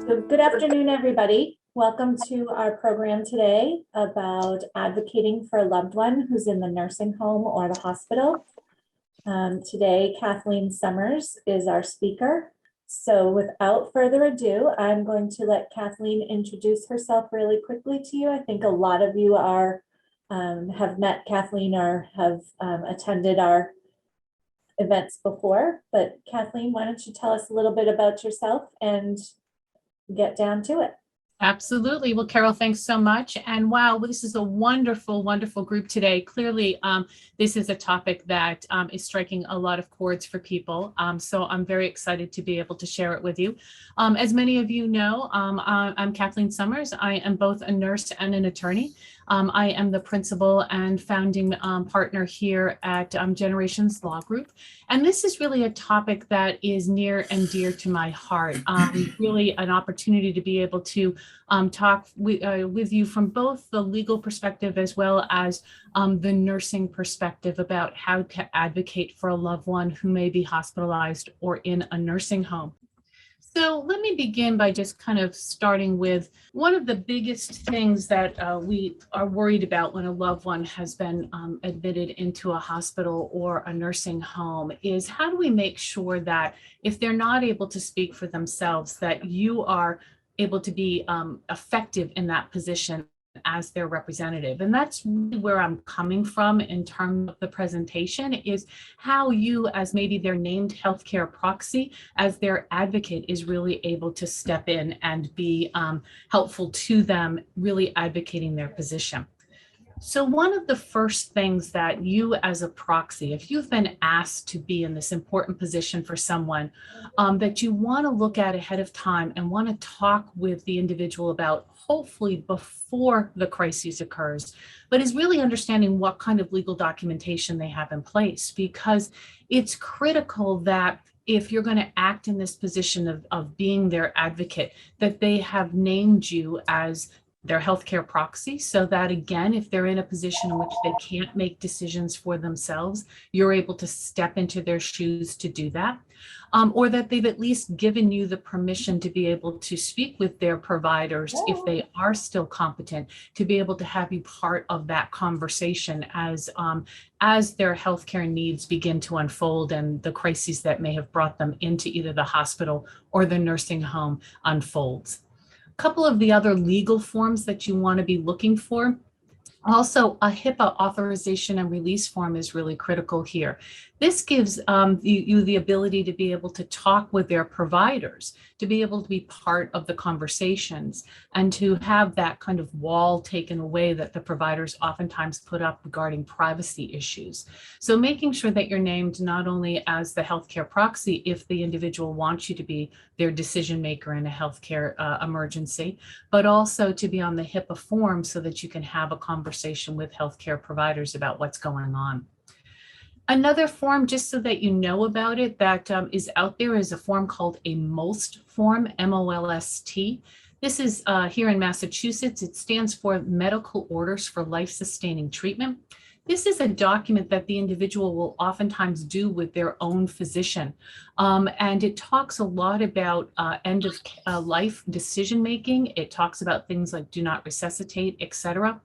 So good afternoon, everybody. Welcome to our program today about advocating for a loved one who's in the nursing home or the hospital. Today, Cathleen Summers is our speaker. So without further ado, I'm going to let Kathleen introduce herself really quickly to you. I think a lot of you have met Kathleen or have attended our events before. But Kathleen, why don't you tell us a little bit about yourself and get down to it. Absolutely. Well, Carol, thanks so much. And wow, this is a wonderful, wonderful group today. Clearly, this is a topic that is striking a lot of chords for people. So I'm very excited to be able to share it with you. As many of you know, I'm Cathleen Summers. I am both a nurse and an attorney. I am the principal and founding partner here at Generations Law Group. And this is really a topic that is near and dear to my heart. Really an opportunity to be able to talk with you from both the legal perspective as well as the nursing perspective about how to advocate for a loved one who may be hospitalized or in a nursing home. So let me begin by just kind of starting with one of the biggest things that we are worried about when a loved one has been admitted into a hospital or a nursing home is how do we make sure that if they're not able to speak for themselves, that you are able to be effective in that position as their representative. And that's really where I'm coming from in terms of the presentation is how you, as maybe their named healthcare proxy, as their advocate, is really able to step in and be helpful to them, really advocating their position. So one of the first things that you as a proxy, if you've been asked to be in this important position for someone that you want to look at ahead of time and want to talk with the individual about, hopefully before the crisis occurs, but is really understanding what kind of legal documentation they have in place, because it's critical that if you're going to act in this position of being their advocate, that they have named you as their healthcare proxy, so that again, if they're in a position in which they can't make decisions for themselves, you're able to step into their shoes to do that, or that they've at least given you the permission to be able to speak with their providers if they are still competent, to be able to have you part of that conversation as their healthcare needs begin to unfold and the crises that may have brought them into either the hospital or the nursing home unfolds. Couple of the other legal forms that you want to be looking for. Also, a HIPAA authorization and release form is really critical here. This gives you the ability to be able to talk with their providers, to be able to be part of the conversations, and to have that kind of wall taken away that the providers oftentimes put up regarding privacy issues. So making sure that you're named not only as the healthcare proxy if the individual wants you to be their decision maker in a healthcare emergency, but also to be on the HIPAA form so that you can have a conversation with healthcare providers about what's going on. Another form, just so that you know about it, that is out there is a form called a MOLST form, M-O-L-S-T. This is here in Massachusetts. It stands for Medical Orders for Life-Sustaining Treatment. This is a document that the individual will oftentimes do with their own physician. And it talks a lot about end of life decision-making. It talks about things like do not resuscitate, etc.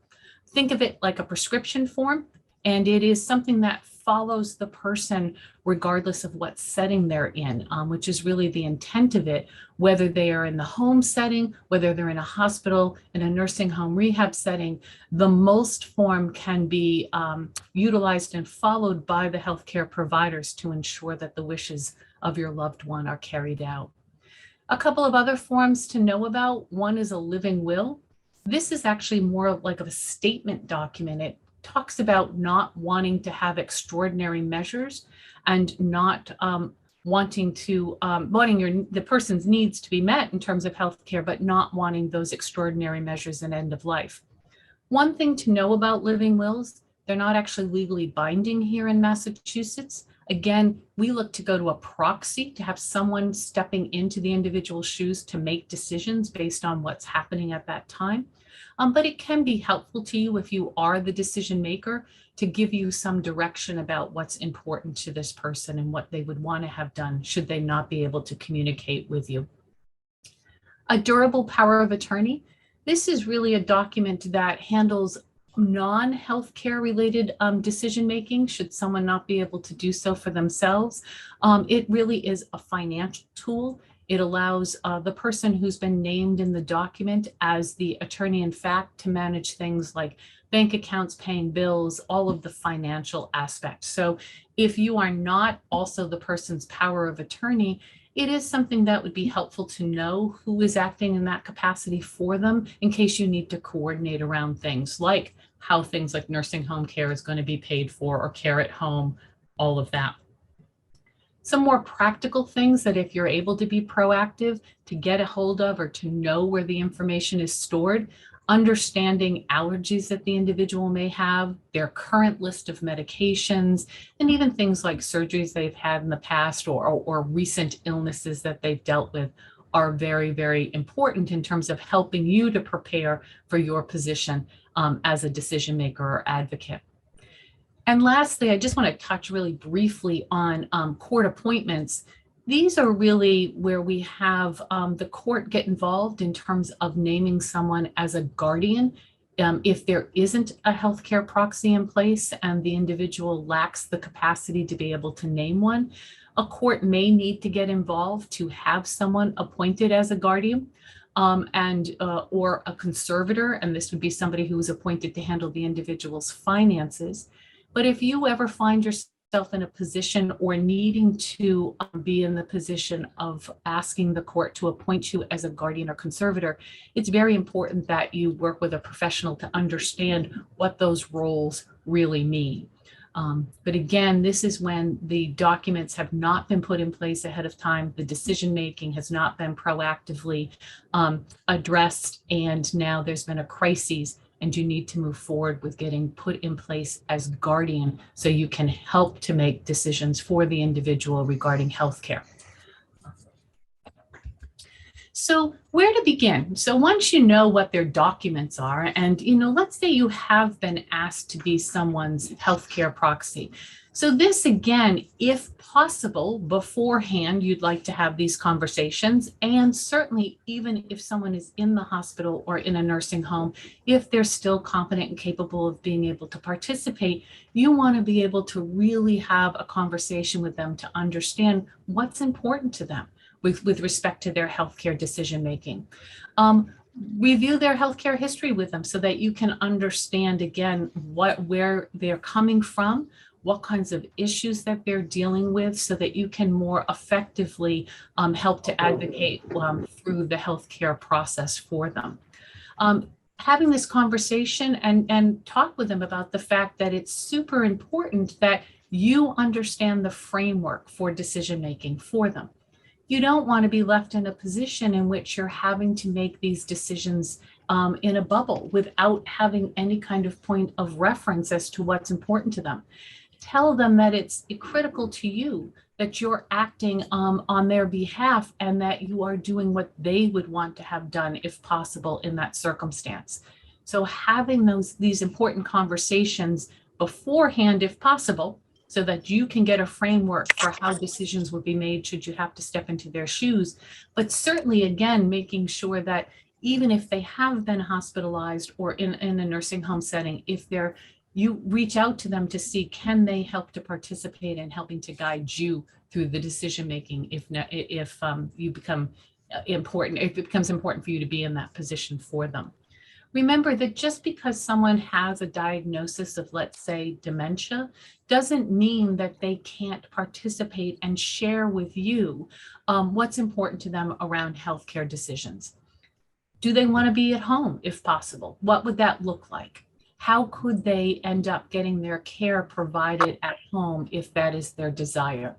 Think of it like a prescription form, and it is something that follows the person regardless of what setting they're in, which is really the intent of it, whether they are in the home setting, whether they're in a hospital, in a nursing home rehab setting. The MOLST form can be utilized and followed by the healthcare providers to ensure that the wishes of your loved one are carried out. A couple of other forms to know about. One is a living will. This is actually more like of a statement document. It talks about not wanting to have extraordinary measures and not wanting the person's needs to be met in terms of healthcare, but not wanting those extraordinary measures in end of life. One thing to know about living wills, they're not actually legally binding here in Massachusetts. Again, we look to go to a proxy to have someone stepping into the individual's shoes to make decisions based on what's happening at that time. But it can be helpful to you if you are the decision maker to give you some direction about what's important to this person and what they would want to have done should they not be able to communicate with you. A durable power of attorney. This is really a document that handles non-healthcare related decision-making should someone not be able to do so for themselves. It really is a financial tool. It allows the person who's been named in the document as the attorney in fact to manage things like bank accounts, paying bills, all of the financial aspects. So if you are not also the person's power of attorney, it is something that would be helpful to know who is acting in that capacity for them in case you need to coordinate around things like how things like nursing home care is going to be paid for or care at home, all of that. Some more practical things that if you're able to be proactive to get a hold of or to know where the information is stored, understanding allergies that the individual may have, their current list of medications, and even things like surgeries they've had in the past or recent illnesses that they've dealt with are very, very important in terms of helping you to prepare for your position as a decision maker or advocate. And lastly, I just want to touch really briefly on court appointments. These are really where we have the court get involved in terms of naming someone as a guardian. If there isn't a healthcare proxy in place and the individual lacks the capacity to be able to name one, a court may need to get involved to have someone appointed as a guardian or a conservator, and this would be somebody who is appointed to handle the individual's finances. But if you ever find yourself in a position or needing to be in the position of asking the court to appoint you as a guardian or conservator, it's very important that you work with a professional to understand what those roles really mean. But again, this is when the documents have not been put in place ahead of time, the decision-making has not been proactively addressed, and now there's been a crisis and you need to move forward with getting put in place as guardian so you can help to make decisions for the individual regarding healthcare. So where to begin? So once you know what their documents are, and let's say you have been asked to be someone's healthcare proxy. So this again, if possible, beforehand, you'd like to have these conversations. And certainly even if someone is in the hospital or in a nursing home, if they're still competent and capable of being able to participate, you want to be able to really have a conversation with them to understand what's important to them with respect to their healthcare decision-making. Review their healthcare history with them so that you can understand again where they're coming from, what kinds of issues that they're dealing with so that you can more effectively help to advocate through the healthcare process for them. Having this conversation and talk with them about the fact that it's super important that you understand the framework for decision-making for them. You don't want to be left in a position in which you're having to make these decisions in a bubble without having any kind of point of reference as to what's important to them. Tell them that it's critical to you that you're acting on their behalf and that you are doing what they would want to have done if possible in that circumstance. So having these important conversations beforehand, if possible, so that you can get a framework for how decisions would be made should you have to step into their shoes. But certainly, again, making sure that even if they have been hospitalized or in a nursing home setting, you reach out to them to see, can they help to participate in helping to guide you through the decision-making if it becomes important for you to be in that position for them. Remember that just because someone has a diagnosis of, let's say, dementia, doesn't mean that they can't participate and share with you what's important to them around healthcare decisions. Do they want to be at home if possible? What would that look like? How could they end up getting their care provided at home if that is their desire?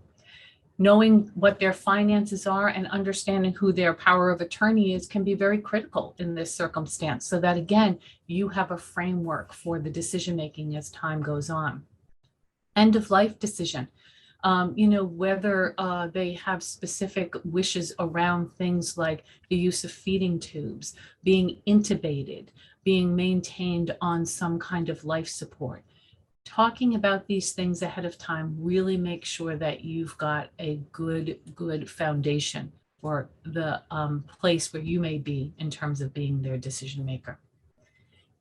Knowing what their finances are and understanding who their power of attorney is can be very critical in this circumstance so that, again, you have a framework for the decision-making as time goes on. End of life decision. Whether they have specific wishes around things like the use of feeding tubes, being intubated, being maintained on some kind of life support. talking about these things ahead of time really makes sure that you've got a good foundation for the place where you may be in terms of being their decision maker.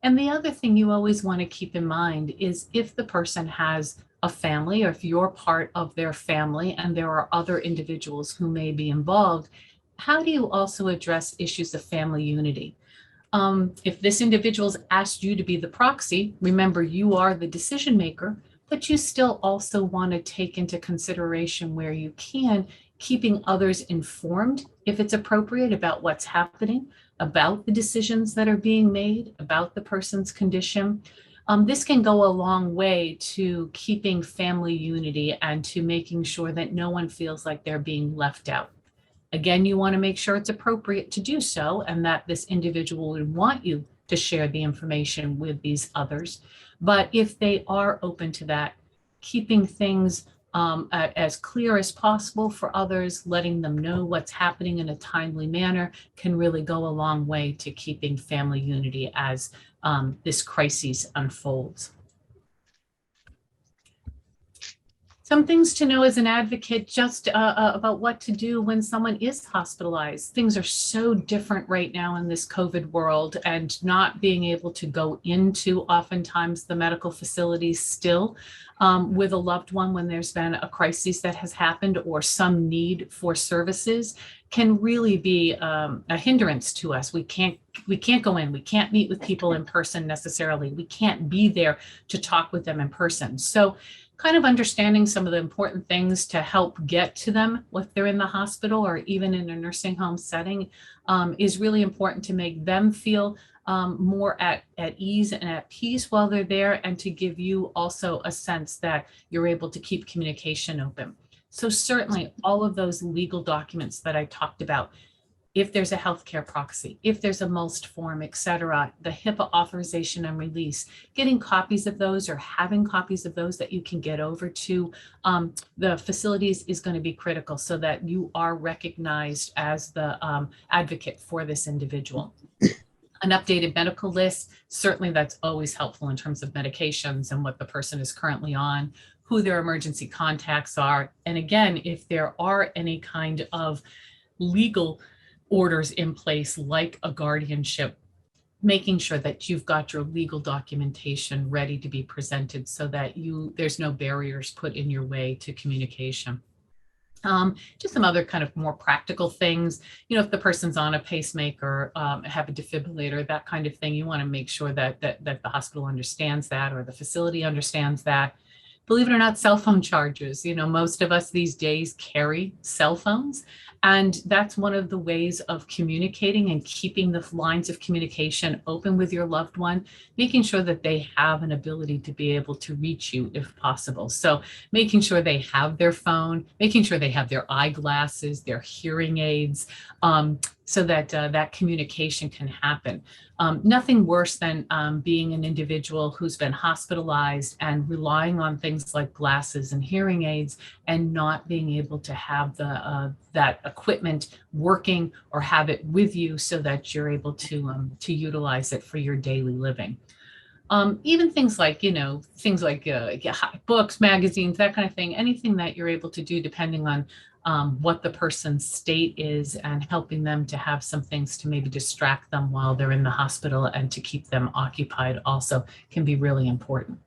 And the other thing you always want to keep in mind is if the person has a family, or if you're part of their family and there are other individuals who may be involved, how do you also address issues of family unity? If this individual's asked you to be the proxy, remember you are the decision maker, but you still also want to take into consideration where you can, keeping others informed if it's appropriate about what's happening, about the decisions that are being made, about the person's condition. This can go a long way to keeping family unity and to making sure that no one feels like they're being left out. Again, you want to make sure it's appropriate to do so and that this individual would want you to share the information with these others. But if they are open to that, keeping things as clear as possible for others, letting them know what's happening in a timely manner can really go a long way to keeping family unity as this crisis unfolds. Some things to know as an advocate just about what to do when someone is hospitalized. Things are so different right now in this COVID world, and not being able to go into oftentimes the medical facilities still with a loved one when there's been a crisis that has happened or some need for services can really be a hindrance to us. We can't go in, we can't meet with people in person necessarily. We can't be there to talk with them in person. So kind of understanding some of the important things to help get to them if they're in the hospital or even in a nursing home setting is really important to make them feel more at ease and at peace while they're there, and to give you also a sense that you're able to keep communication open. So certainly all of those legal documents that I talked about, if there's a healthcare proxy, if there's a MOLST form, et cetera, the HIPAA authorization and release, getting copies of those or having copies of those that you can get over to the facilities is going to be critical so that you are recognized as the advocate for this individual. An updated medical list, certainly that's always helpful in terms of medications and what the person is currently on, who their emergency contacts are. And again, if there are any kind of legal orders in place like a guardianship, making sure that you've got your legal documentation ready to be presented so that there's no barriers put in your way to communication. Just some other kind of more practical things, if the person's on a pacemaker, have a defibrillator, that kind of thing, you want to make sure that the hospital understands that or the facility understands that. Believe it or not, cell phone chargers, most of us these days carry cell phones. And that's one of the ways of communicating and keeping the lines of communication open with your loved one, making sure that they have an ability to be able to reach you if possible. So making sure they have their phone, making sure they have their eyeglasses, their hearing aids, so that that communication can happen. Nothing worse than being an individual who's been hospitalized and relying on things like glasses and hearing aids and not being able to have that equipment working or have it with you so that you're able to utilize it for your daily living. Even things like, books, magazines, that kind of thing, anything that you're able to do depending on what the person's state is, and helping them to have some things to maybe distract them while they're in the hospital and to keep them occupied also can be really important.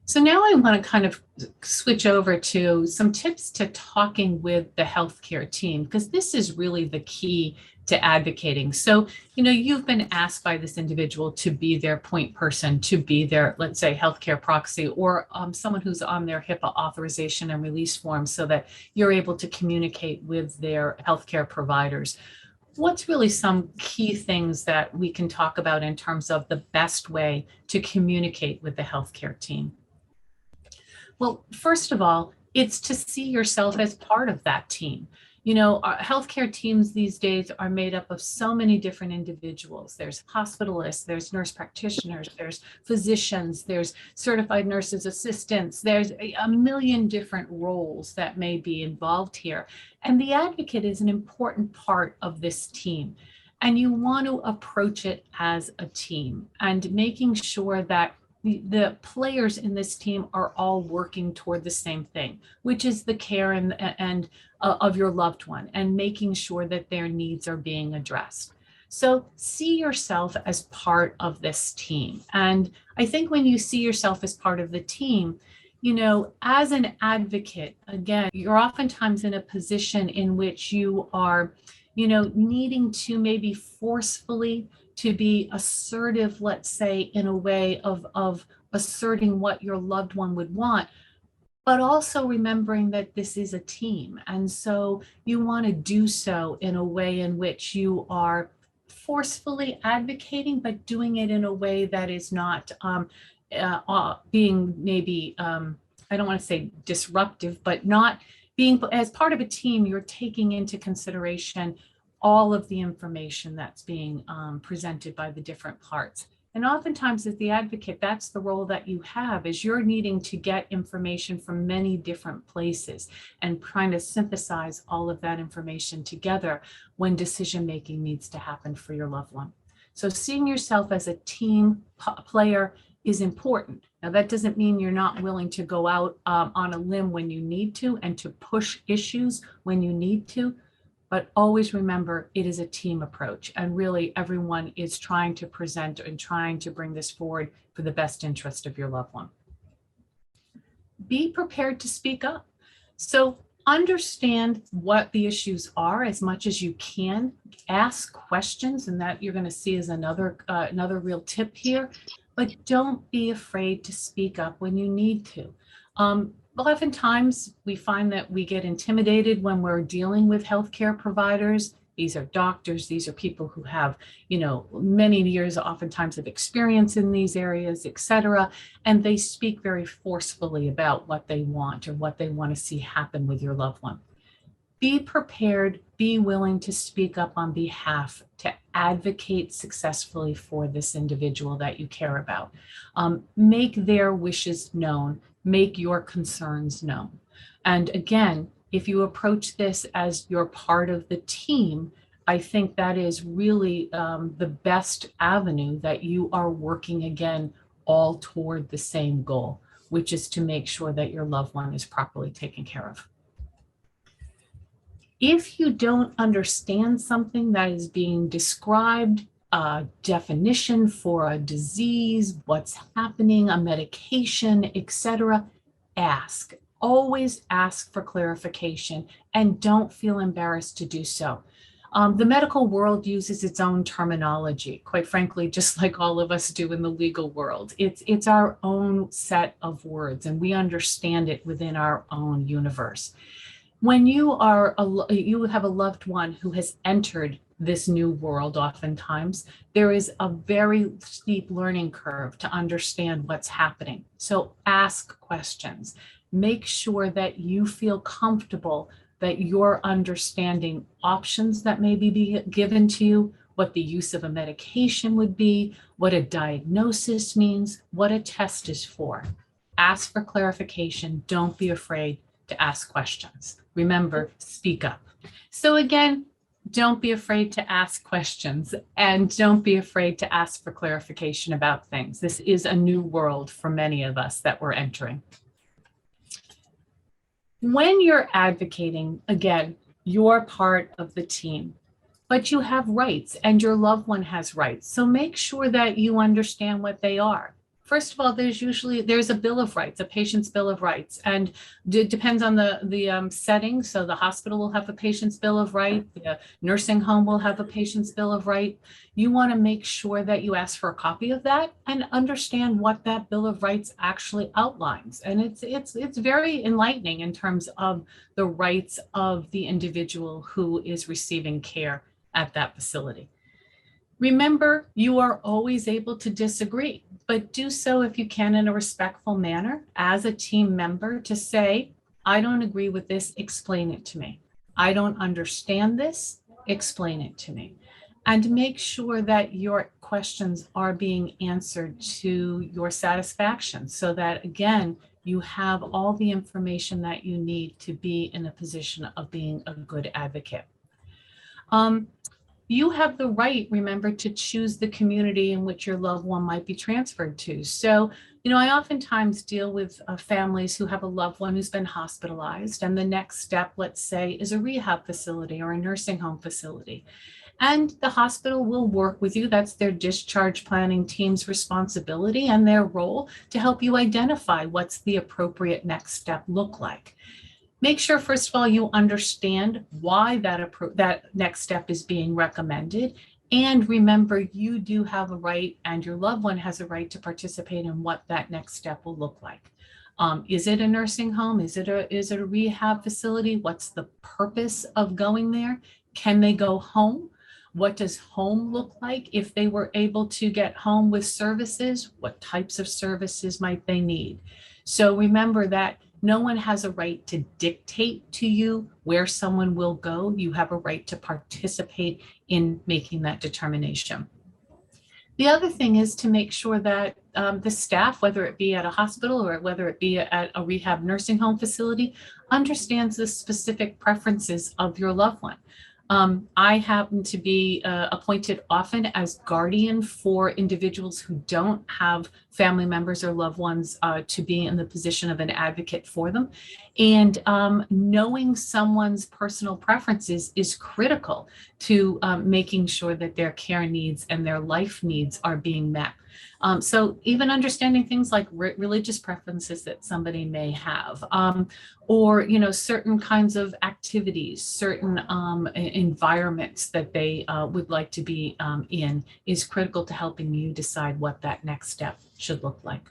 So now I want to kind of switch over to some tips to talking with the healthcare team, because this is really the key to advocating. So, you've been asked by this individual to be their point person, to be their, let's say, healthcare proxy, or someone who's on their HIPAA authorization and release form so that you're able to communicate with their healthcare providers. What's really some key things that we can talk about in terms of the best way to communicate with the healthcare team? Well, first of all, it's to see yourself as part of that team. Our healthcare teams these days are made up of so many different individuals. There's hospitalists, there's nurse practitioners, there's physicians, there's certified nurses assistants, there's a million different roles that may be involved here. And the advocate is an important part of this team. And you want to approach it as a team and making sure that the players in this team are all working toward the same thing, which is the care and of your loved one, and making sure that their needs are being addressed. So see yourself as part of this team. And I think when you see yourself as part of the team, you know, as an advocate, again, you're oftentimes in a position in which you are, you know, needing to maybe forcefully to be assertive, let's say, in a way of asserting what your loved one would want, but also remembering that this is a team. And so you want to do so in a way in which you are forcefully advocating, but doing it in a way that is not being maybe, I don't want to say disruptive, but not being, as part of a team, you're taking into consideration all of the information that's being presented by the different parts. And oftentimes as the advocate, that's the role that you have, is you're needing to get information from many different places and trying to synthesize all of that information together when decision-making needs to happen for your loved one. So seeing yourself as a team player is important. Now, that doesn't mean you're not willing to go out on a limb when you need to and to push issues when you need to. But always remember, it is a team approach, and really everyone is trying to present and trying to bring this forward for the best interest of your loved one. Be prepared to speak up. So understand what the issues are as much as you can. Ask questions, and that you're going to see as another real tip here. But don't be afraid to speak up when you need to. Oftentimes, we find that we get intimidated when we're dealing with healthcare providers. These are doctors. These are people who have, you know, many years, oftentimes, of experience in these areas, et cetera. And they speak very forcefully about what they want or what they want to see happen with your loved one. Be prepared, be willing to speak up on behalf, to advocate successfully for this individual that you care about. Make their wishes known, make your concerns known. And again, if you approach this as you're part of the team, I think that is really the best avenue, that you are working again all toward the same goal, which is to make sure that your loved one is properly taken care of. If you don't understand something that is being described, a definition for a disease, what's happening, a medication, etc., ask. Always ask for clarification, and don't feel embarrassed to do so. The medical world uses its own terminology, quite frankly, just like all of us do in the legal world. It's our own set of words, and we understand it within our own universe. When you have a loved one who has entered this new world, oftentimes, there is a very steep learning curve to understand what's happening. So ask questions. Make sure that you feel comfortable that you're understanding options that may be given to you, what the use of a medication would be, what a diagnosis means, what a test is for. Ask for clarification. Don't be afraid to ask questions. Remember, speak up. So again, don't be afraid to ask questions, and don't be afraid to ask for clarification about things. This is a new world for many of us that we're entering. When you're advocating, again, you're part of the team, but you have rights and your loved one has rights. So make sure that you understand what they are. First of all, there's a Bill of Rights, a patient's Bill of Rights, and it depends on the setting. So the hospital will have a patient's Bill of Rights, the nursing home will have a patient's Bill of Rights. You want to make sure that you ask for a copy of that and understand what that Bill of Rights actually outlines. And it's very enlightening in terms of the rights of the individual who is receiving care at that facility. Remember, you are always able to disagree, but do so if you can in a respectful manner as a team member, to say, I don't agree with this, explain it to me. I don't understand this, explain it to me. And make sure that your questions are being answered to your satisfaction, so that, again, you have all the information that you need to be in a position of being a good advocate. you have the right, remember, to choose the community in which your loved one might be transferred to. So, I oftentimes deal with families who have a loved one who's been hospitalized, and the next step, let's say, is a rehab facility or a nursing home facility. And the hospital will work with you. That's their discharge planning team's responsibility and their role to help you identify what's the appropriate next step look like. Make sure, first of all, you understand why that next step is being recommended. And remember, you do have a right, and your loved one has a right to participate in what that next step will look like. Is it a nursing home? Is it a rehab facility? What's the purpose of going there? Can they go home? What does home look like? If they were able to get home with services, what types of services might they need? So remember that no one has a right to dictate to you where someone will go. You have a right to participate in making that determination. The other thing is to make sure that the staff, whether it be at a hospital or whether it be at a rehab nursing home facility, understands the specific preferences of your loved one. I happen to be appointed often as guardian for individuals who don't have family members or loved ones to be in the position of an advocate for them. And knowing someone's personal preferences is critical to making sure that their care needs and their life needs are being met. So even understanding things like religious preferences that somebody may have, or certain kinds of activities, certain environments that they would like to be in is critical to helping you decide what that next step should look like.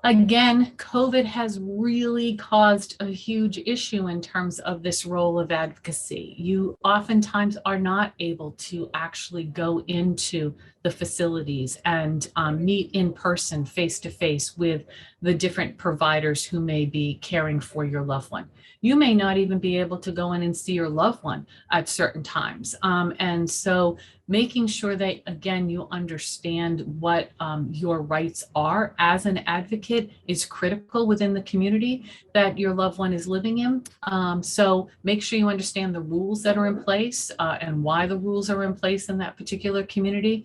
Again, COVID has really caused a huge issue in terms of this role of advocacy. You oftentimes are not able to actually go into the facilities and meet in person, face to face with the different providers who may be caring for your loved one. You may not even be able to go in and see your loved one at certain times. And so making sure that, again, you understand what your rights are as an advocate is critical within the community that your loved one is living in. So make sure you understand the rules that are in place and why the rules are in place in that particular community.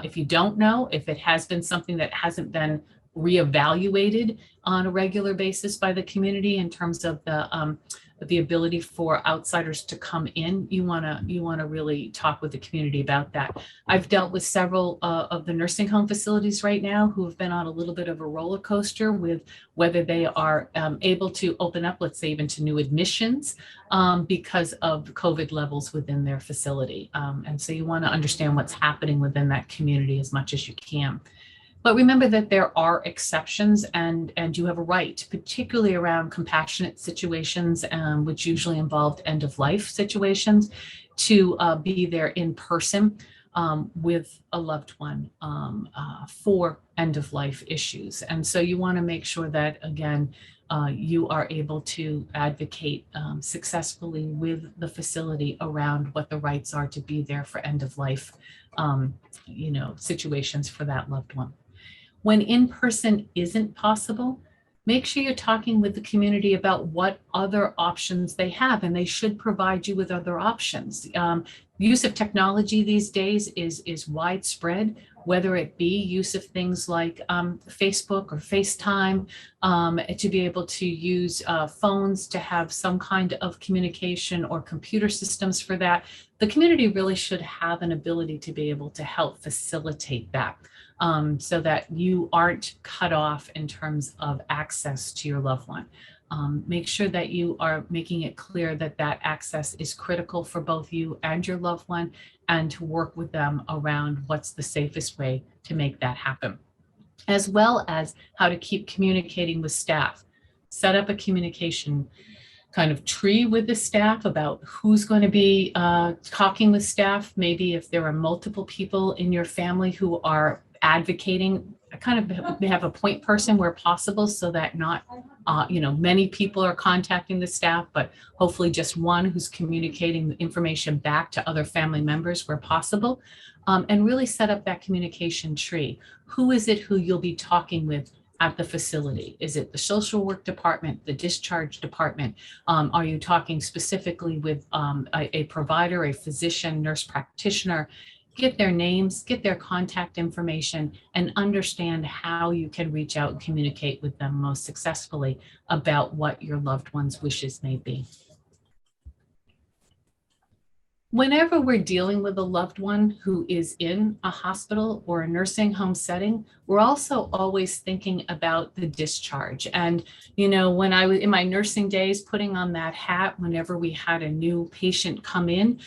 If you don't know, if it has been something that hasn't been reevaluated on a regular basis by the community in terms of the ability for outsiders to come in, you want to really talk with the community about that. I've dealt with several of the nursing home facilities right now who have been on a little bit of a roller coaster with whether they are able to open up, let's say, even to new admissions because of COVID levels within their facility. And so you want to understand what's happening within that community as much as you can. But remember that there are exceptions and you have a right, particularly around compassionate situations, which usually involve end of life situations, to be there in person with a loved one for end of life issues. And so you want to make sure that, again, you are able to advocate successfully with the facility around what the rights are to be there for end of life, situations for that loved one. When in-person isn't possible, make sure you're talking with the community about what other options they have, and they should provide you with other options. Use of technology these days is widespread, whether it be use of things like Facebook or FaceTime, to be able to use phones to have some kind of communication or computer systems for that. The community really should have an ability to be able to help facilitate that. So that you aren't cut off in terms of access to your loved one. Make sure that you are making it clear that that access is critical for both you and your loved one, and to work with them around what's the safest way to make that happen, as well as how to keep communicating with staff. Set up a communication kind of tree with the staff about who's going to be talking with staff. Maybe if there are multiple people in your family who are advocating, kind of have a point person where possible, so that not many people are contacting the staff, but hopefully just one who's communicating the information back to other family members where possible, and really set up that communication tree. Who is it who you'll be talking with at the facility? Is it the social work department, the discharge department? Are you talking specifically with a provider, a physician, nurse practitioner? Get their names, get their contact information, and understand how you can reach out and communicate with them most successfully about what your loved one's wishes may be. Whenever we're dealing with a loved one who is in a hospital or a nursing home setting, we're also always thinking about the discharge. And, you know, when I was in my nursing days, putting on that hat, whenever we had a new patient come in,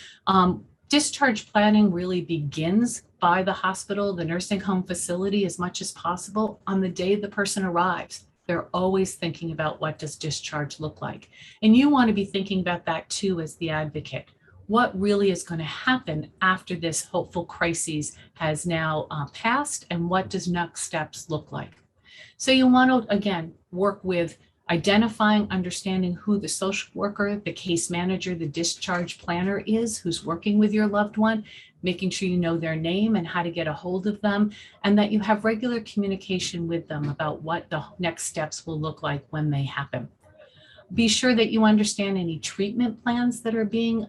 discharge planning really begins by the hospital, the nursing home facility, as much as possible on the day the person arrives. They're always thinking about, what does discharge look like? And you want to be thinking about that too as the advocate. What really is going to happen after this hopeful crisis has now passed, and what does next steps look like? So you want to, again, work with identifying, understanding who the social worker, the case manager, the discharge planner is, who's working with your loved one, making sure you know their name and how to get a hold of them, and that you have regular communication with them about what the next steps will look like when they happen. Be sure that you understand any treatment plans that are being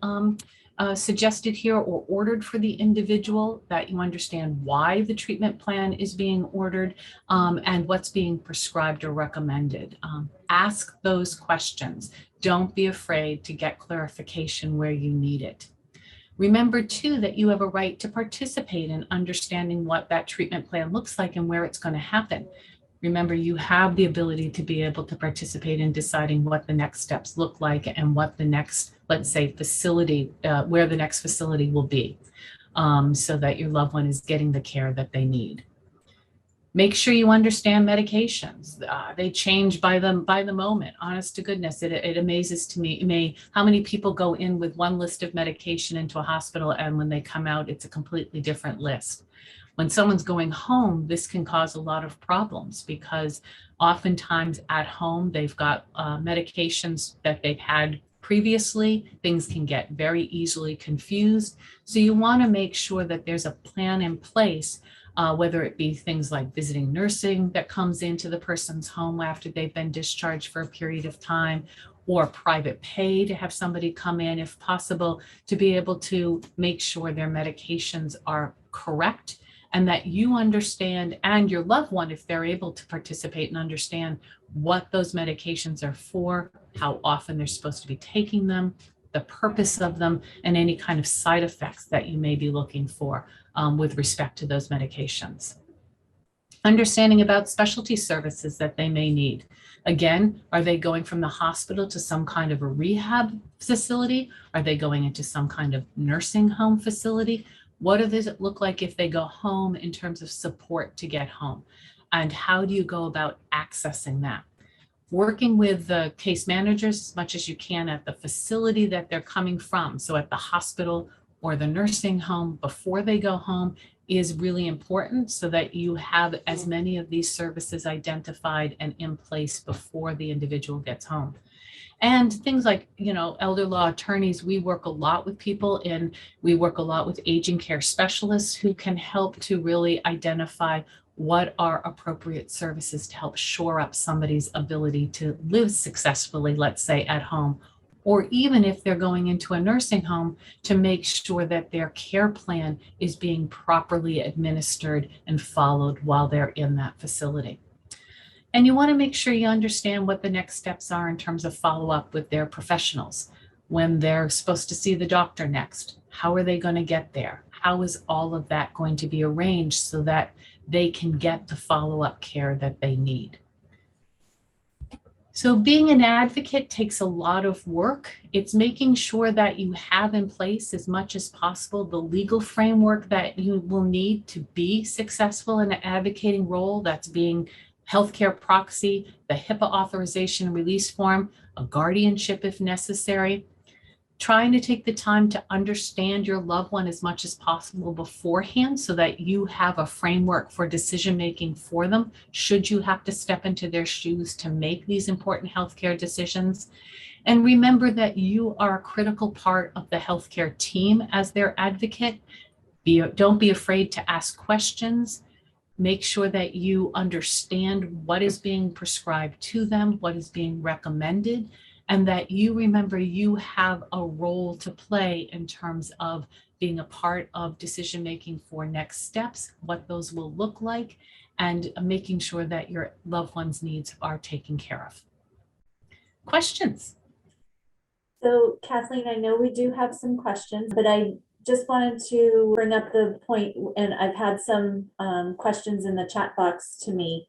suggested here or ordered for the individual, that you understand why the treatment plan is being ordered and what's being prescribed or recommended. Ask those questions. Don't be afraid to get clarification where you need it. Remember too that you have a right to participate in understanding what that treatment plan looks like and where it's going to happen. Remember, you have the ability to be able to participate in deciding what the next steps look like and what the next, let's say, facility, where the next facility will be, so that your loved one is getting the care that they need. Make sure you understand medications. They change by the moment. Honest to goodness, it amazes to me how many people go in with one list of medication into a hospital, and when they come out, it's a completely different list. When someone's going home, this can cause a lot of problems, because oftentimes at home, they've got medications that they've had previously. Things can get very easily confused. So you want to make sure that there's a plan in place, whether it be things like visiting nursing that comes into the person's home after they've been discharged for a period of time, or private pay to have somebody come in if possible, to be able to make sure their medications are correct, and that you understand, and your loved one, if they're able to participate and understand what those medications are for, how often they're supposed to be taking them, the purpose of them, and any kind of side effects that you may be looking for with respect to those medications. Understanding about specialty services that they may need. Again, are they going from the hospital to some kind of a rehab facility? Are they going into some kind of nursing home facility? What does it look like if they go home in terms of support to get home? And how do you go about accessing that? Working with the case managers as much as you can at the facility that they're coming from. So at the hospital or the nursing home before they go home is really important, so that you have as many of these services identified and in place before the individual gets home. And things like, you know, elder law attorneys, we work a lot with people, and we work a lot with aging care specialists who can help to really identify what are appropriate services to help shore up somebody's ability to live successfully, let's say at home, or even if they're going into a nursing home, to make sure that their care plan is being properly administered and followed while they're in that facility. And you want to make sure you understand what the next steps are in terms of follow-up with their professionals. When they're supposed to see the doctor next, how are they going to get there? How is all of that going to be arranged so that they can get the follow-up care that they need? So being an advocate takes a lot of work. It's making sure that you have in place as much as possible the legal framework that you will need to be successful in an advocating role. That's being healthcare proxy, the HIPAA authorization and release form, a guardianship if necessary. Trying to take the time to understand your loved one as much as possible beforehand, so that you have a framework for decision-making for them, should you have to step into their shoes to make these important healthcare decisions. And remember that you are a critical part of the healthcare team as their advocate. Don't be afraid to ask questions. Make sure that you understand what is being prescribed to them, what is being recommended, and that you remember you have a role to play in terms of being a part of decision-making for next steps, what those will look like, and making sure that your loved one's needs are taken care of. Questions? So Kathleen, I know we do have some questions, but I just wanted to bring up the point, and I've had some questions in the chat box to me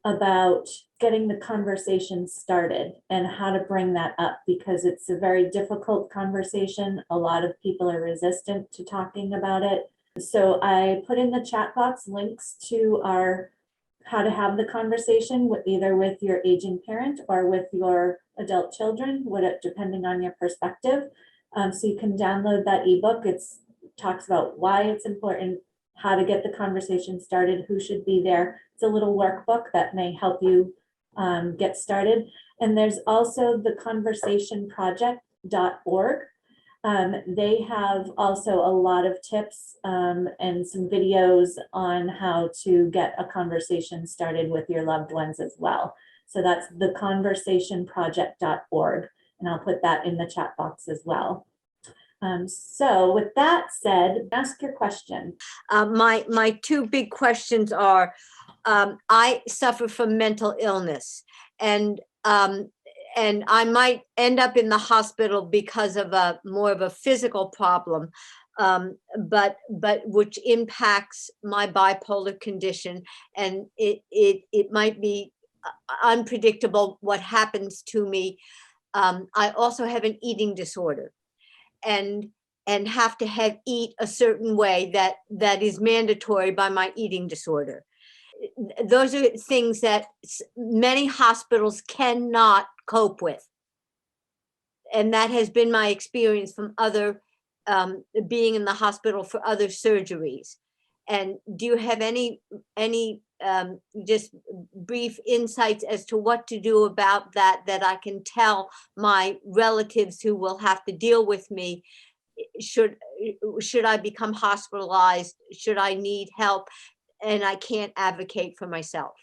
about getting the conversation started and how to bring that up, because it's a very difficult conversation. A lot of people are resistant to talking about it. So I put in the chat box links to our how to have the conversation with either with your aging parent or with your adult children, depending on your perspective. So you can download that ebook. It talks about why it's important, how to get the conversation started, who should be there. It's a little workbook that may help you get started. And there's also the conversationproject.org. They have also a lot of tips and some videos on how to get a conversation started with your loved ones as well. So that's the conversationproject.org, and I'll put that in the chat box as well. So with that said, ask your question. My two big questions are, I suffer from mental illness, and I might end up in the hospital because of more of a physical problem, but which impacts my bipolar condition, and it might be unpredictable what happens to me. I also have an eating disorder, and have to eat a certain way that is mandatory by my eating disorder. Those are things that many hospitals cannot cope with. And that has been my experience from other, being in the hospital for other surgeries. And do you have any just brief insights as to what to do about that I can tell my relatives who will have to deal with me? Should I become hospitalized? Should I need help? And I can't advocate for myself.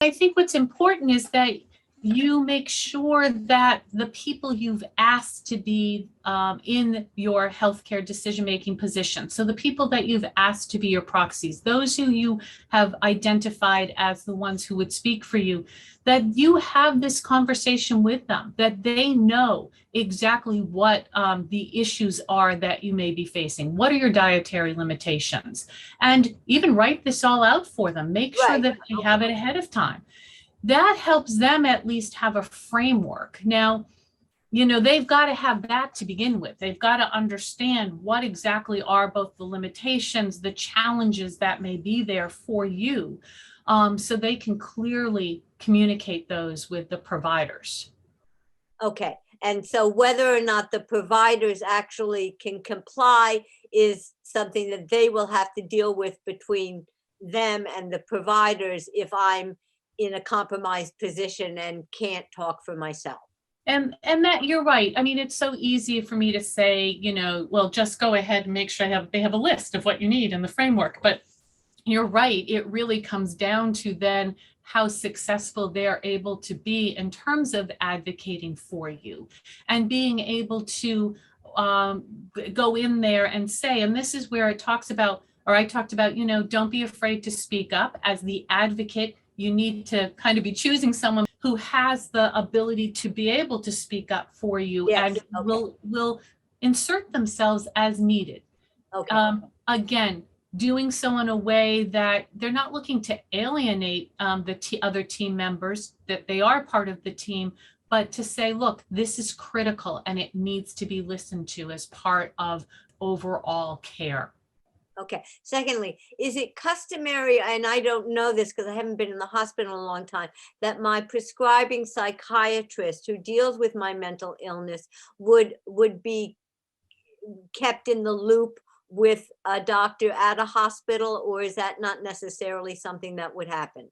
I think what's important is that you make sure that the people you've asked to be in your healthcare decision-making position, so the people that you've asked to be your proxies, those who you have identified as the ones who would speak for you, that you have this conversation with them, that they know exactly what the issues are that you may be facing. What are your dietary limitations? And even write this all out for them. Make sure that they have it ahead of time. That helps them at least have a framework. Now, you know, they've got to have that to begin with. They've got to understand what exactly are both the limitations, the challenges that may be there for you, so they can clearly communicate those with the providers. Okay. And so whether or not the providers actually can comply is something that they will have to deal with between them and the providers if I'm in a compromised position and can't talk for myself. And that you're right. I mean, it's so easy for me to say, you know, well, just go ahead and make sure they have a list of what you need in the framework. But you're right. It really comes down to then how successful they're able to be in terms of advocating for you and being able to go in there and say, and this is where it talks about, or I talked about, you know, don't be afraid to speak up. As the advocate, you need to kind of be choosing someone who has the ability to be able to speak up for you, and will insert themselves as needed. Again, doing so in a way that they're not looking to alienate the other team members, that they are part of the team, but to say, look, this is critical and it needs to be listened to as part of overall care. Okay. Secondly, is it customary, and I don't know this because I haven't been in the hospital in a long time, that my prescribing psychiatrist who deals with my mental illness would be kept in the loop with a doctor at a hospital, or is that not necessarily something that would happen?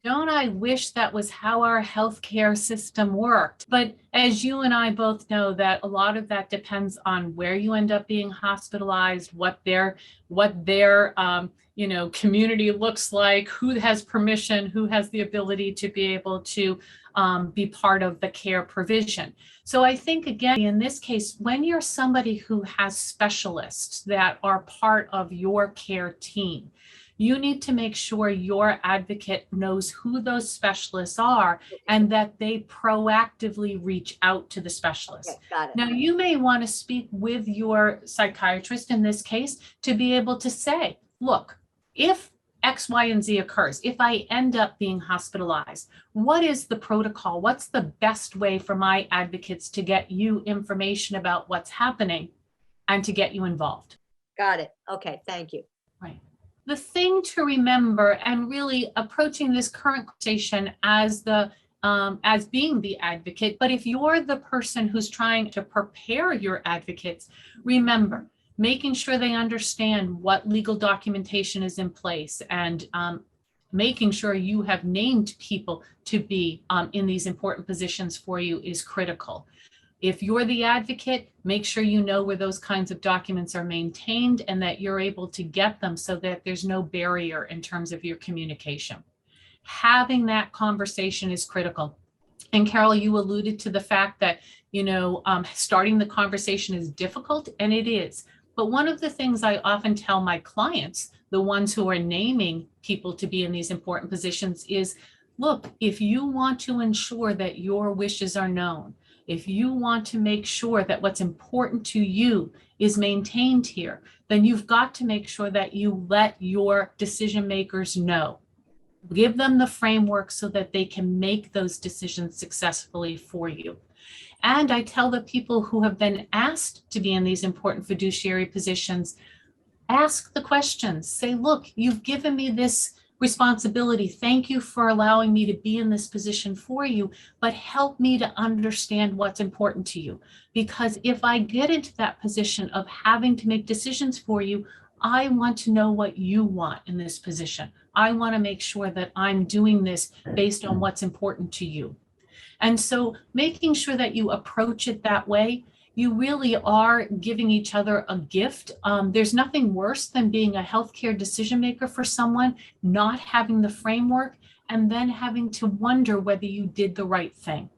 Don't I wish that was how our healthcare system worked? But as you and I both know, that a lot of that depends on where you end up being hospitalized, what their community looks like, who has permission, who has the ability to be able to be part of the care provision. So I think, again, in this case, when you're somebody who has specialists that are part of your care team, you need to make sure your advocate knows who those specialists are and that they proactively reach out to the specialist. Okay, got it. Now, you may want to speak with your psychiatrist in this case to be able to say, look, if X, Y, and Z occurs, if I end up being hospitalized, what is the protocol? What's the best way for my advocates to get you information about what's happening and to get you involved? Got it. Okay, thank you. Right. The thing to remember, and really approaching this current conversation as being the advocate, but if you're the person who's trying to prepare your advocates, remember, making sure they understand what legal documentation is in place and making sure you have named people to be in these important positions for you is critical. If you're the advocate, make sure you know where those kinds of documents are maintained and that you're able to get them so that there's no barrier in terms of your communication. Having that conversation is critical. And Carol, you alluded to the fact that, starting the conversation is difficult, and it is. But one of the things I often tell my clients, the ones who are naming people to be in these important positions, is, look, if you want to ensure that your wishes are known, if you want to make sure that what's important to you is maintained here, then you've got to make sure that you let your decision makers know. Give them the framework so that they can make those decisions successfully for you. And I tell the people who have been asked to be in these important fiduciary positions, ask the questions. Say, look, you've given me this responsibility. Thank you for allowing me to be in this position for you, but help me to understand what's important to you. Because if I get into that position of having to make decisions for you, I want to know what you want in this position. I want to make sure that I'm doing this based on what's important to you. And so making sure that you approach it that way, you really are giving each other a gift. There's nothing worse than being a healthcare decision maker for someone, not having the framework, and then having to wonder whether you did the right thing.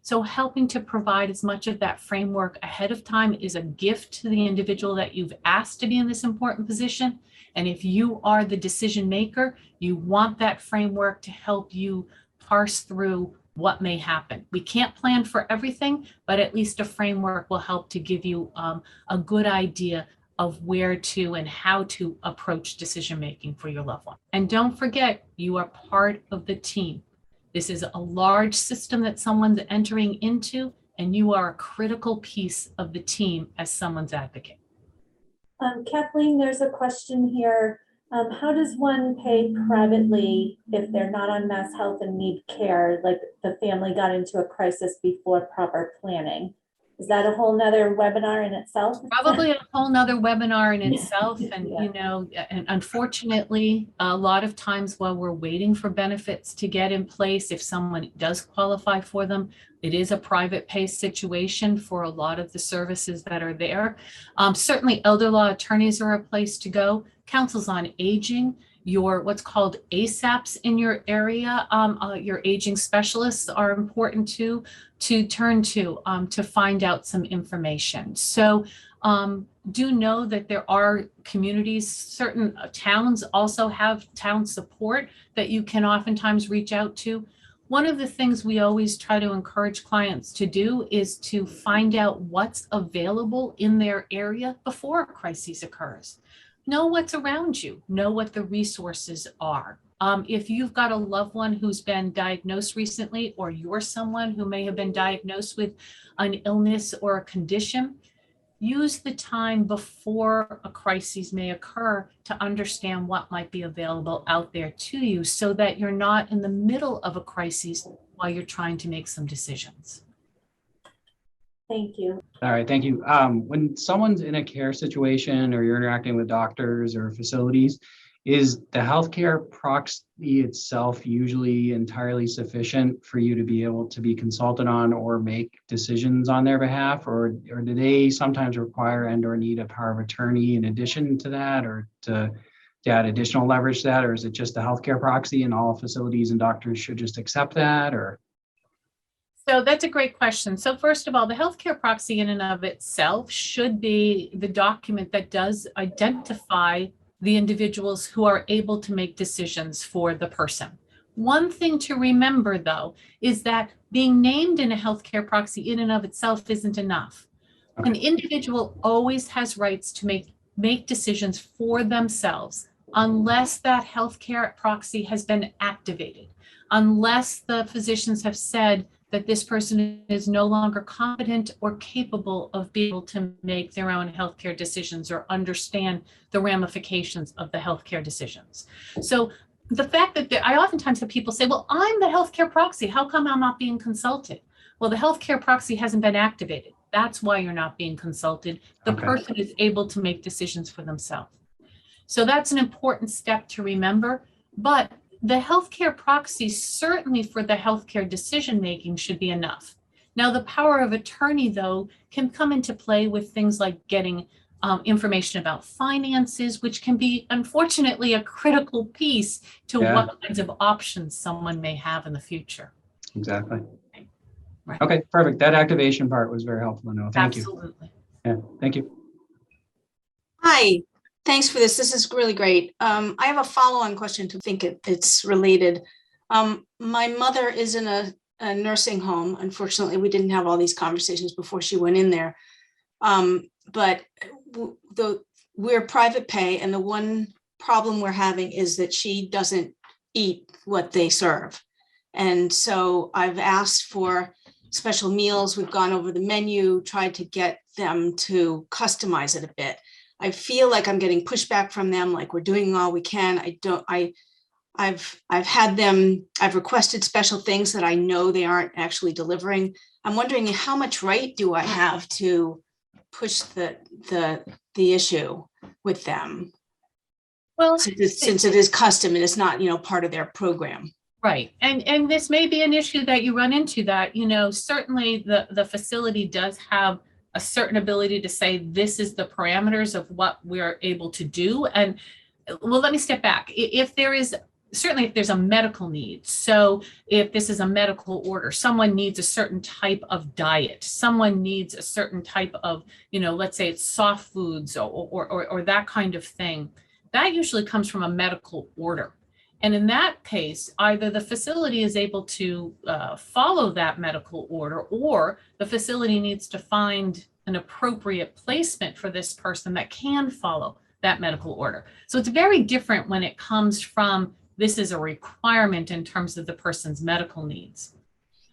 So helping to provide as much of that framework ahead of time is a gift to the individual that you've asked to be in this important position. And if you are the decision maker, you want that framework to help you parse through what may happen. We can't plan for everything, but at least a framework will help to give you a good idea of where to and how to approach decision-making for your loved one. And don't forget, you are part of the team. This is a large system that someone's entering into, and you are a critical piece of the team as someone's advocate. Kathleen, there's a question here. How does one pay privately if they're not on Mass Health and need care, like the family got into a crisis before proper planning? Is that a whole nother webinar in itself? Probably a whole nother webinar in itself. And, and unfortunately, a lot of times while we're waiting for benefits to get in place, if someone does qualify for them, it is a private pay situation for a lot of the services that are there. Certainly elder law attorneys are a place to go. Councils on aging, your what's called ASAPs in your area, your aging specialists are important to turn to find out some information. So do know that there are communities, certain towns also have town support that you can oftentimes reach out to. One of the things we always try to encourage clients to do is to find out what's available in their area before a crisis occurs. Know what's around you, know what the resources are. If you've got a loved one who's been diagnosed recently, or you're someone who may have been diagnosed with an illness or a condition, use the time before a crisis may occur to understand what might be available out there to you so that you're not in the middle of a crisis while you're trying to make some decisions. Thank you. All right, thank you. When someone's in a care situation or you're interacting with doctors or facilities, Is the healthcare proxy itself usually entirely sufficient for you to be able to be consulted on or make decisions on their behalf, or do they sometimes require and or need a power of attorney in addition to that, or to add additional leverage to that, or is it just the healthcare proxy and all facilities and doctors should just accept that, or? So that's a great question. So first of all, the healthcare proxy in and of itself should be the document that does identify the individuals who are able to make decisions for the person. One thing to remember, though, is that being named in a healthcare proxy in and of itself isn't enough. An individual always has rights to make decisions for themselves unless that healthcare proxy has been activated, unless the physicians have said that this person is no longer competent or capable of being able to make their own healthcare decisions or understand the ramifications of the healthcare decisions. So the fact that I oftentimes have people say, well, I'm the healthcare proxy. How come I'm not being consulted? Well, the healthcare proxy hasn't been activated. That's why you're not being consulted. The person is able to make decisions for themselves. So that's an important step to remember. But the healthcare proxy, certainly for the healthcare decision-making, should be enough. Now, the power of attorney, though, can come into play with things like getting information about finances, which can be, unfortunately, a critical piece to what kinds of options someone may have in the future. Exactly. Right. Okay, perfect. That activation part was very helpful to know. Thank you. Absolutely. Yeah, thank you. Hi, thanks for this. This is really great. I have a follow-on question to think it's related. My mother is in a nursing home. Unfortunately, we didn't have all these conversations before she went in there. But we're private pay, and the one problem we're having is that she doesn't eat what they serve. And so I've asked for special meals. We've gone over the menu, tried to get them to customize it a bit. I feel like I'm getting pushback from them, like we're doing all we can. I've requested special things that I know they aren't actually delivering. I'm wondering how much right do I have to push the issue with them? Well, since it is custom and it's not, part of their program. Right. And this may be an issue that you run into that, certainly the facility does have a certain ability to say, this is the parameters of what we're able to do. And well, let me step back. If there's a medical need, so if this is a medical order, someone needs a certain type of diet, someone needs a certain type of, let's say it's soft foods or that kind of thing, that usually comes from a medical order. And in that case, either the facility is able to follow that medical order, or the facility needs to find an appropriate placement for this person that can follow that medical order. So it's very different when it comes from, this is a requirement in terms of the person's medical needs.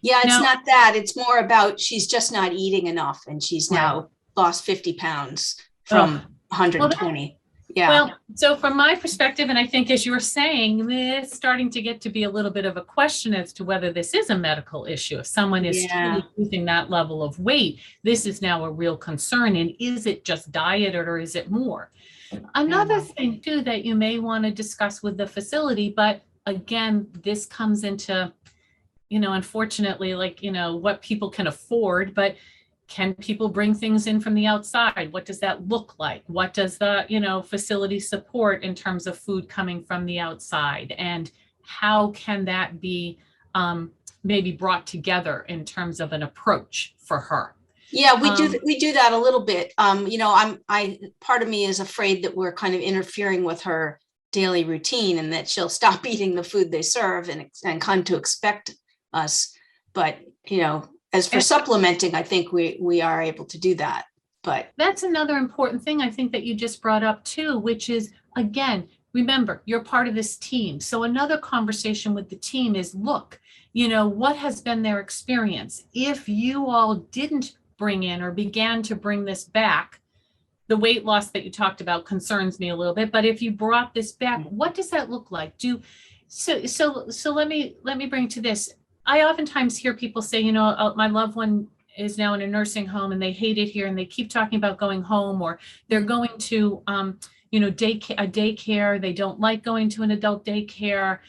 Yeah, it's not that. It's more about she's just not eating enough, and she's now lost 50 pounds from 120. Yeah. Well, so from my perspective, and I think as you were saying, it's starting to get to be a little bit of a question as to whether this is a medical issue. If someone is losing that level of weight, this is now a real concern. And is it just diet, or is it more? Another thing too that you may want to discuss with the facility, but again, this comes into, unfortunately, what people can afford, but can people bring things in from the outside? What does that look like? What does the, facility support in terms of food coming from the outside? And how can that be maybe brought together in terms of an approach for her? Yeah, we do that a little bit. Part of me is afraid that we're kind of interfering with her daily routine and that she'll stop eating the food they serve and come to expect us. But, as for supplementing, I think we are able to do that. But that's another important thing I think that you just brought up too, which is, again, remember, you're part of this team. So another conversation with the team is, look, what has been their experience? If you all didn't bring in or began to bring this back, the weight loss that you talked about concerns me a little bit, but if you brought this back, what does that look like? So let me bring to this. I oftentimes hear people say, my loved one is now in a nursing home and they hate it here and they keep talking about going home, or they're going to, daycare. They don't like going to an adult daycare.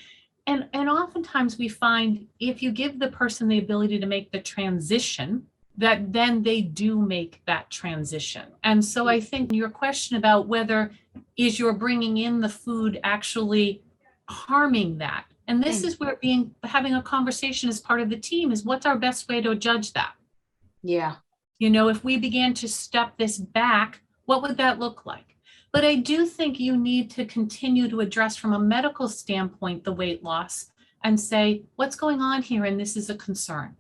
And oftentimes we find if you give the person the ability to make the transition, that then they do make that transition. And so I think your question about whether is your bringing in the food actually harming that. And this is where having a conversation as part of the team is what's our best way to judge that? Yeah. If we began to step this back, what would that look like? But I do think you need to continue to address from a medical standpoint the weight loss and say, what's going on here? And this is a concern.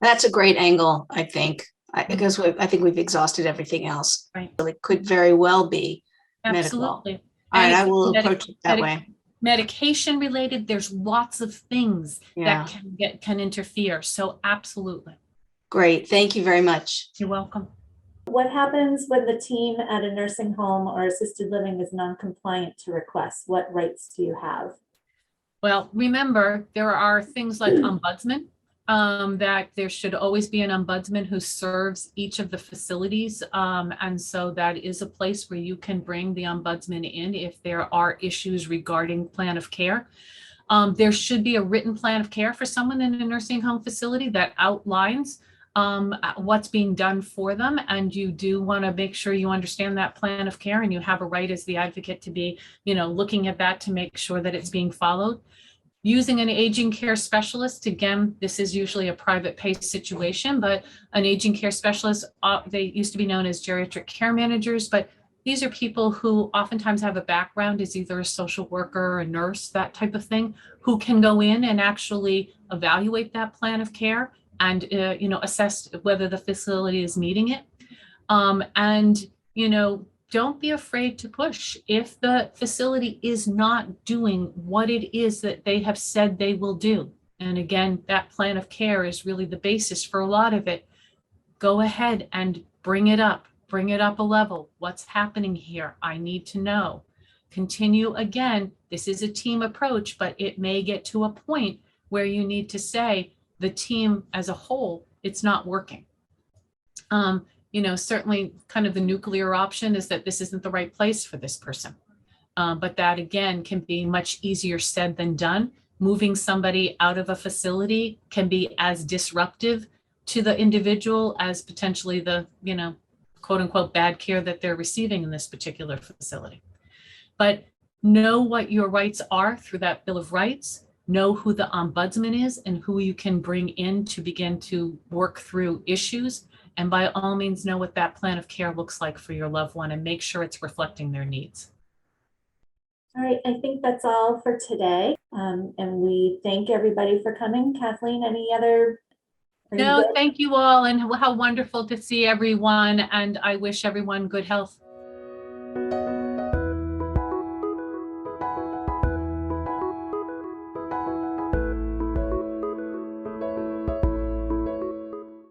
That's a great angle, I think, because I think we've exhausted everything else. Right. So it could very well be Absolutely. medical. All right, I will And approach it that way. Medication related, there's lots of things Yeah. that can interfere. So absolutely. Great. Thank you very much. You're welcome. What happens when the team at a nursing home or assisted living is non-compliant to requests? What rights do you have? Well, remember, there are things like ombudsman, that there should always be an ombudsman who serves each of the facilities. And so that is a place where you can bring the ombudsman in if there are issues regarding plan of care. There should be a written plan of care for someone in a nursing home facility that outlines what's being done for them. And you do want to make sure you understand that plan of care, and you have a right as the advocate to be, looking at that to make sure that it's being followed. Using an aging care specialist, again, this is usually a private pay situation, but an aging care specialist, they used to be known as geriatric care managers, but these are people who oftentimes have a background as either a social worker, a nurse, that type of thing, who can go in and actually evaluate that plan of care and assess whether the facility is meeting it. Don't be afraid to push. If the facility is not doing what it is that they have said they will do, and again, that plan of care is really the basis for a lot of it, go ahead and bring it up a level. What's happening here? I need to know. Continue again. This is a team approach, but it may get to a point where you need to say, the team as a whole, it's not working. Certainly kind of the nuclear option is that this isn't the right place for this person. But that again can be much easier said than done. Moving somebody out of a facility can be as disruptive to the individual as potentially the, quote unquote, bad care that they're receiving in this particular facility. But know what your rights are through that Bill of Rights. Know who the ombudsman is and who you can bring in to begin to work through issues. And by all means, know what that plan of care looks like for your loved one and make sure it's reflecting their needs. All right, I think that's all for today. And we thank everybody for coming. Kathleen, any other? No, thank you all, and how wonderful to see everyone. And I wish everyone good health.